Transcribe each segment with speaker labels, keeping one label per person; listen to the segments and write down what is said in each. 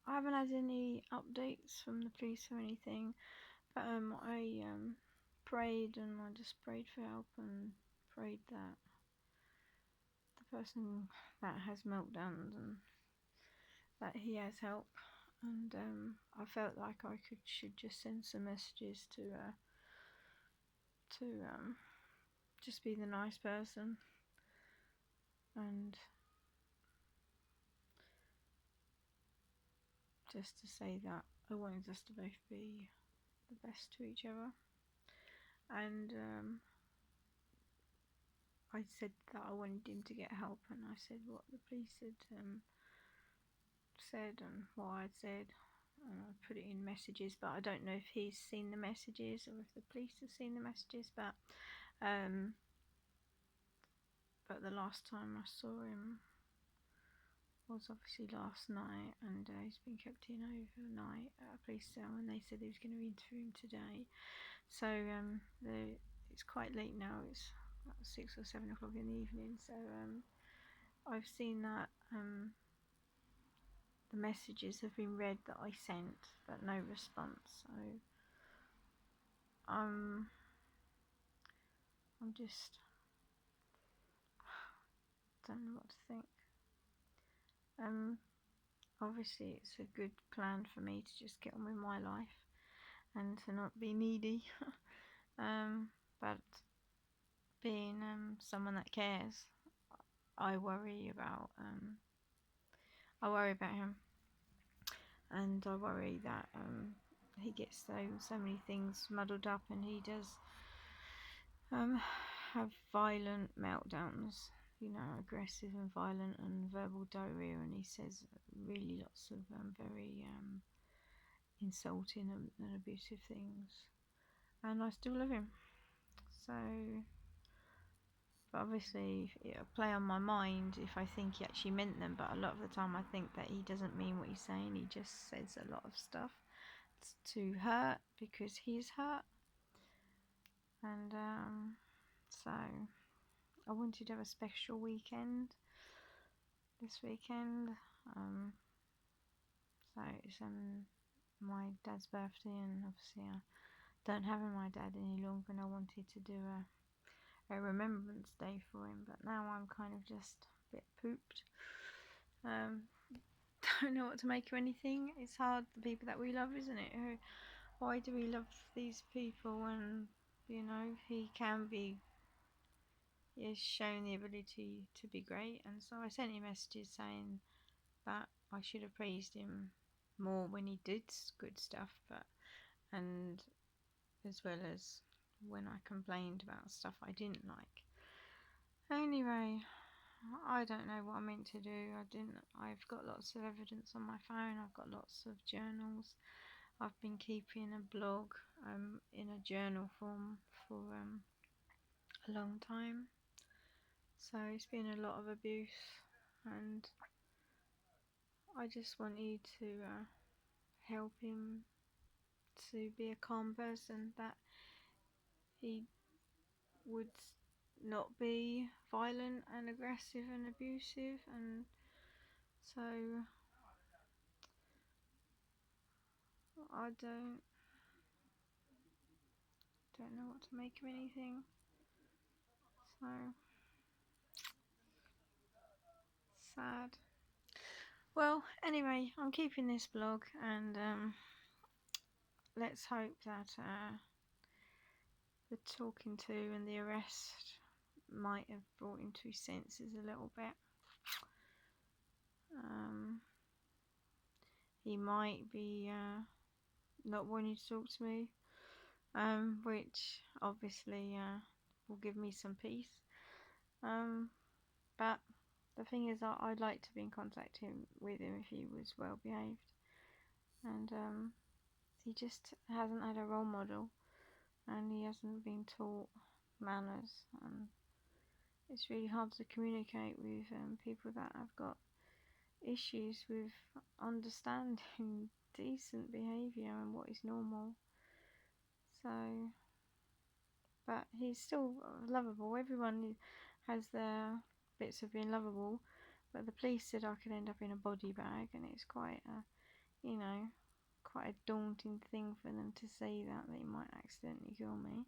Speaker 1: I haven't had any updates from the police or anything, but I prayed, and I just prayed for help and prayed that the person that has meltdowns and that he has help. And I felt like I should just send some messages to just be the nice person, and just to say that I wanted us to both be the best to each other. And I said that I wanted him to get help, and I said what the police had said and what I'd said, and I put it in messages. But I don't know if he's seen the messages or if the police have seen the messages. But the last time I saw him was obviously last night, and he's been kept in overnight at a police cell, and they said he was going to interview him today. So it's quite late now. It's about 6 or 7 o'clock in the evening. So I've seen that the messages have been read that I sent, but no response. So I'm just don't know what to think. Obviously it's a good plan for me to just get on with my life and to not be needy. But being someone that cares, I worry about him, and I worry that he gets so many things muddled up, and he does have violent meltdowns, aggressive and violent and verbal diarrhea, and he says really lots of very insulting and abusive things, and I still love him. So, but obviously it'll play on my mind if I think he actually meant them, but a lot of the time I think that he doesn't mean what he's saying. He just says a lot of stuff to hurt because he's hurt. And so I wanted to have a special weekend this weekend. So it's my dad's birthday, and obviously I don't have my dad any longer, and I wanted to do a remembrance day for him, but now I'm kind of just a bit pooped. Don't know what to make of anything. It's hard, the people that we love, isn't it? Why do we love these people when, he can be, he has shown the ability to be great? And so I sent him messages saying that I should have praised him more when he did good stuff, and as well as when I complained about stuff I didn't like. Anyway, I don't know what I meant to do. I've got lots of evidence on my phone. I've got lots of journals. I've been keeping a blog in a journal form for a long time. So it's been a lot of abuse, and I just wanted to help him to be a calm person, that he would not be violent and aggressive and abusive. And so I don't know what to make of anything. So sad. Well, anyway, I'm keeping this blog, and let's hope that the talking to and the arrest might have brought him to his senses a little bit. He might be not wanting to talk to me, which obviously will give me some peace. But the thing is, I'd like to be in contact with him if he was well behaved, and he just hasn't had a role model, and he hasn't been taught manners, and it's really hard to communicate with people that have got issues with understanding decent behaviour and what is normal. So, but he's still lovable. Everyone has their bits of being lovable, But the police said I could end up in a body bag, and it's quite a, you know, quite a daunting thing for them to say that they might accidentally kill me,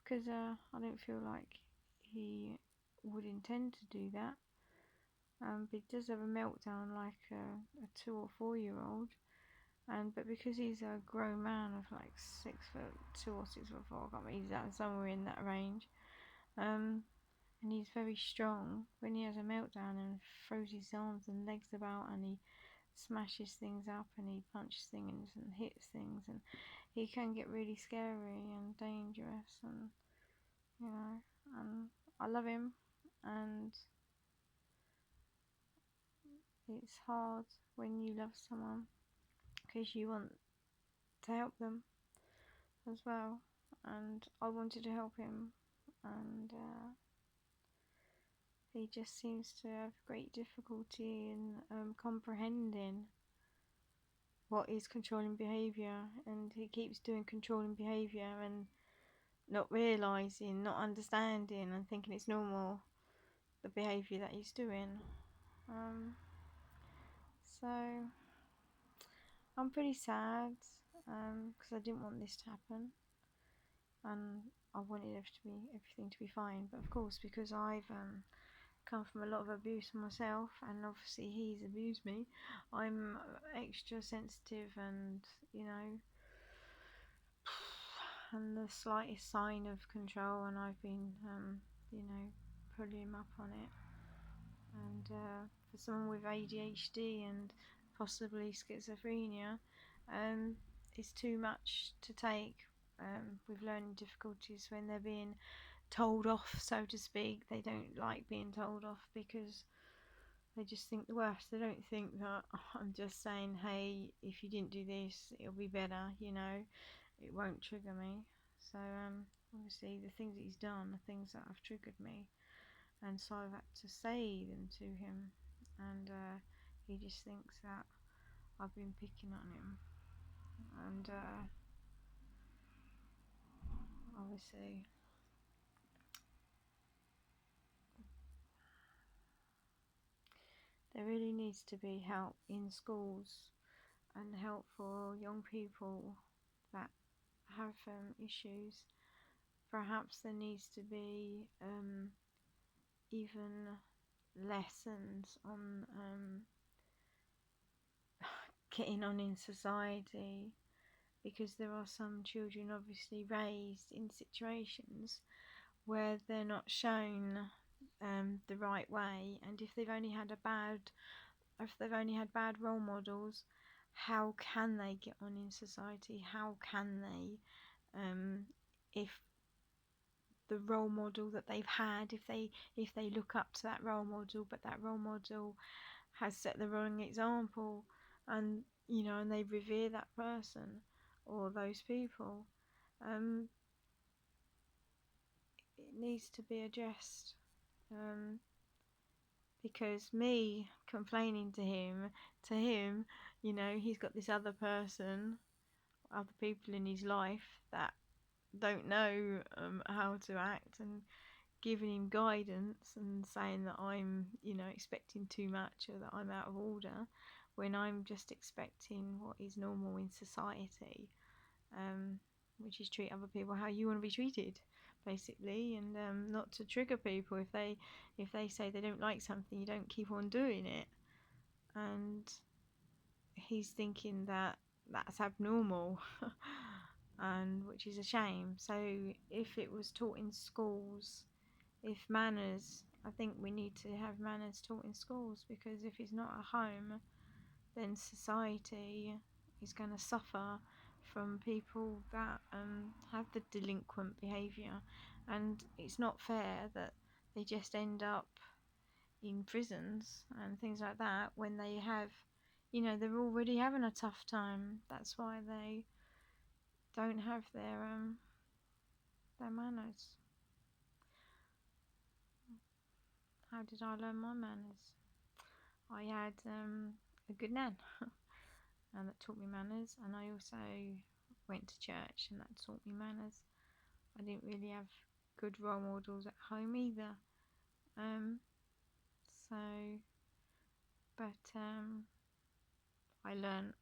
Speaker 1: because I don't feel like he would intend to do that. But he does have a meltdown like a 2 or 4 year old, and but because he's a grown man of like 6'2" or 6'4", I can't remember, he's that somewhere in that range. And he's very strong. When he has a meltdown and throws his arms and legs about, and he smashes things up, and he punches things and hits things, and he can get really scary and dangerous, and you know, and I love him, and it's hard when you love someone because you want to help them as well, and I wanted to help him, and he just seems to have great difficulty in comprehending what is controlling behaviour, and he keeps doing controlling behaviour and not realising, not understanding, and thinking it's normal, the behaviour that he's doing. Um, so I'm pretty sad because I didn't want this to happen, and I wanted everything to be fine. But of course, because I've come from a lot of abuse myself, and obviously he's abused me, I'm extra sensitive, and you know, and the slightest sign of control, and I've been you know, pulling him up on it. And for someone with ADHD and possibly schizophrenia, it's too much to take with learning difficulties when they're being told off, so to speak. They don't like being told off because they just think the worst. They don't think that, "Oh, I'm just saying, hey, if you didn't do this, it'll be better, you know, it won't trigger me." So obviously the things that he's done are things that have triggered me, and so I've had to say them to him, and he just thinks that I've been picking on him, and obviously there really needs to be help in schools, and help for young people that have issues. Perhaps there needs to be even lessons on getting on in society, because there are some children obviously raised in situations where they're not shown the right way, and if they've only had bad role models, how can they get on in society? How can they, if the role model that they've had, if they look up to that role model, but that role model has set the wrong example, and you know, and they revere that person or those people, um, it needs to be addressed. Um, because me complaining to him, you know, he's got this other person, other people in his life that don't know how to act, and giving him guidance and saying that I'm, you know, expecting too much, or that I'm out of order, when I'm just expecting what is normal in society, which is treat other people how you want to be treated, basically, and not to trigger people. If they say they don't like something, you don't keep on doing it, and he's thinking that that's abnormal, and which is a shame. So if it was taught in schools, if manners, I think we need to have manners taught in schools, because if it's not at home, then society is going to suffer from people that have the delinquent behaviour, and it's not fair that they just end up in prisons and things like that when they have, you know, they're already having a tough time. That's why they don't have their manners. How did I learn my manners? I had a good nan and that taught me manners, and I also went to church, and that taught me manners. I didn't really have good role models at home either. So But I learn,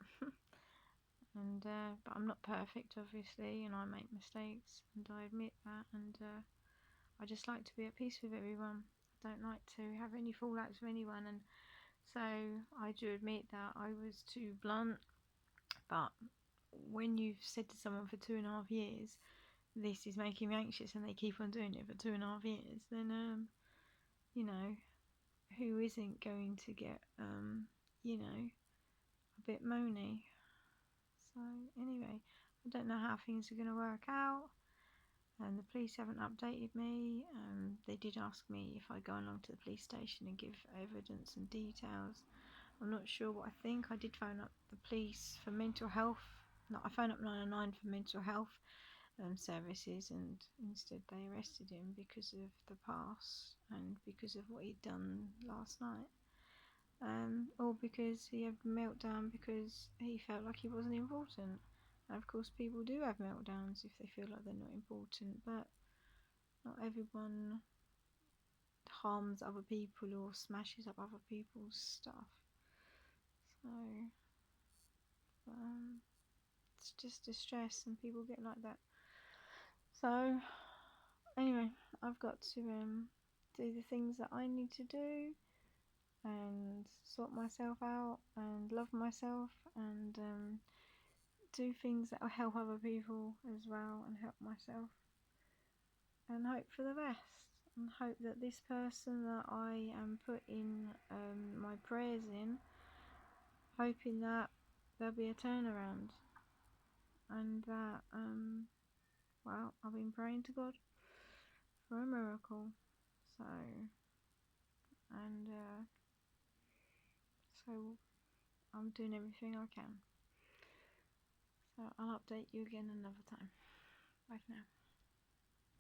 Speaker 1: and but I'm not perfect, obviously, and I make mistakes, and I admit that, and I just like to be at peace with everyone. I don't like to have any fallouts with anyone, and so I do admit that I was too blunt. But when you've said to someone for 2.5 years, this is making me anxious, and they keep on doing it for 2.5 years, then you know, who isn't going to get a bit moany? So anyway, I don't know how things are going to work out, and the police haven't updated me. They did ask me if I go along to the police station and give evidence and details. I'm not sure what I think. I did phone up the police for mental health. No, I phoned up 999 for mental health services, and instead they arrested him because of the past and because of what he'd done last night. Or because he had a meltdown because he felt like he wasn't important. And of course, people do have meltdowns if they feel like they're not important, but not everyone harms other people or smashes up other people's stuff. So, it's just distress, and people get like that. So, anyway, I've got to do the things that I need to do and sort myself out and love myself and do things that will help other people as well and help myself, and hope for the best, and hope that this person that I am putting my prayers in, hoping that there'll be a turnaround, and that well, I've been praying to God for a miracle. So, and so I'm doing everything I can. So I'll update you again another time. Bye for now.